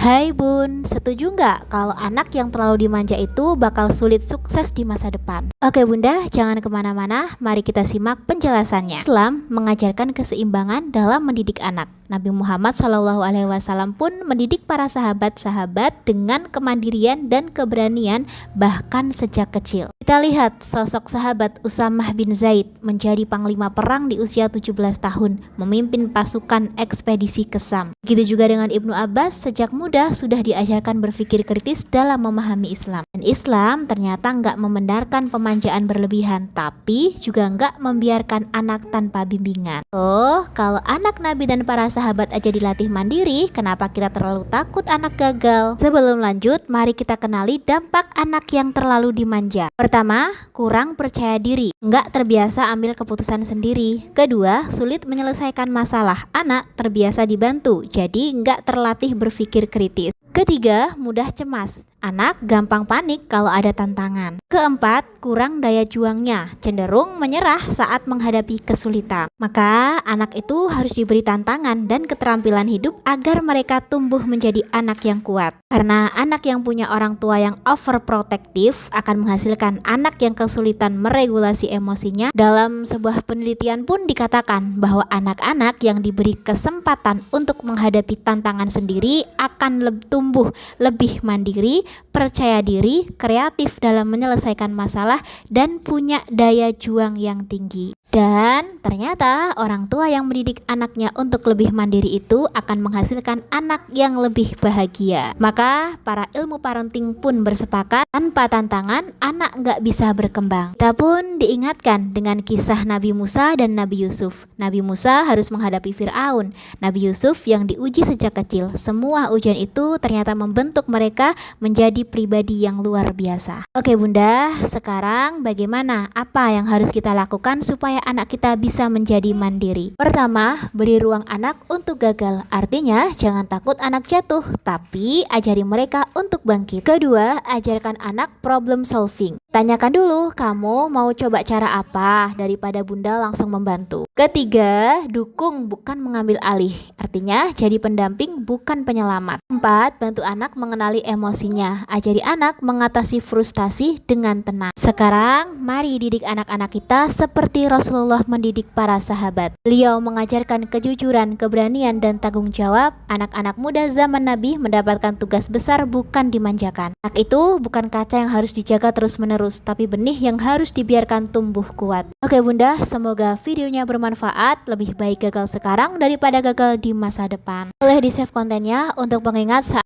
Hai Bun, setuju nggak kalau anak yang terlalu dimanja itu bakal sulit sukses di masa depan? Oke Bunda, jangan kemana-mana, mari kita simak penjelasannya. Islam mengajarkan keseimbangan dalam mendidik anak. Nabi Muhammad SAW pun mendidik para sahabat-sahabat dengan kemandirian dan keberanian bahkan sejak kecil. Kita lihat sosok sahabat Usamah bin Zaid menjadi panglima perang di usia 17 tahun, memimpin pasukan ekspedisi ke Syam. Begitu juga dengan Ibnu Abbas, sejak muda sudah diajarkan berpikir kritis dalam memahami Islam. Dan Islam ternyata nggak membenarkan pemanjaan berlebihan, tapi juga nggak membiarkan anak tanpa bimbingan. Oh, kalau anak Nabi dan para sahabat aja dilatih mandiri, kenapa kita terlalu takut anak gagal? Sebelum lanjut, mari kita kenali dampak anak yang terlalu dimanja. Pertama, kurang percaya diri, nggak terbiasa ambil keputusan sendiri. Kedua, sulit menyelesaikan masalah, anak terbiasa dibantu, jadi nggak terlatih berpikir kritis. Ketiga, mudah cemas. Anak gampang panik kalau ada tantangan. Keempat, kurang daya juangnya, cenderung menyerah saat menghadapi kesulitan. Maka anak itu harus diberi tantangan dan keterampilan hidup agar mereka tumbuh menjadi anak yang kuat. Karena anak yang punya orang tua yang overprotective akan menghasilkan anak yang kesulitan meregulasi emosinya. Dalam sebuah penelitian pun dikatakan bahwa anak-anak yang diberi kesempatan untuk menghadapi tantangan sendiri akan tumbuh lebih mandiri, percaya diri, kreatif dalam menyelesaikan masalah, dan punya daya juang yang tinggi. Dan ternyata orang tua yang mendidik anaknya untuk lebih mandiri itu akan menghasilkan anak yang lebih bahagia. Maka para ilmu parenting pun bersepakat, tanpa tantangan anak nggak bisa berkembang. Kita pun diingatkan dengan kisah Nabi Musa dan Nabi Yusuf. Nabi Musa harus menghadapi Fir'aun, Nabi Yusuf yang diuji sejak kecil. Semua ujian itu ternyata membentuk mereka menjadi pribadi yang luar biasa. Oke Bunda, sekarang bagaimana? Apa yang harus kita lakukan supaya anak kita bisa menjadi mandiri? Pertama, beri ruang anak untuk gagal. Artinya, jangan takut anak jatuh, tapi ajari mereka untuk bangkit. Kedua, ajarkan anak problem solving. Tanyakan dulu, kamu mau coba cara apa, daripada Bunda langsung membantu. Ketiga, dukung bukan mengambil alih. Artinya, jadi pendamping bukan penyelamat. Empat, bantu anak mengenali emosinya. Ajari anak mengatasi frustasi dengan tenang. Sekarang, mari didik anak-anak kita seperti Rasulullah mendidik para sahabat. Beliau mengajarkan kejujuran, keberanian, dan tanggung jawab. Anak-anak muda zaman Nabi mendapatkan tugas besar bukan dimanjakan. Anak itu bukan kaca yang harus dijaga terus-menerus, tapi benih yang harus dibiarkan tumbuh kuat. Oke Bunda, semoga videonya bermanfaat. Lebih baik gagal sekarang daripada gagal di masa depan. Boleh di save kontennya untuk pengingat saat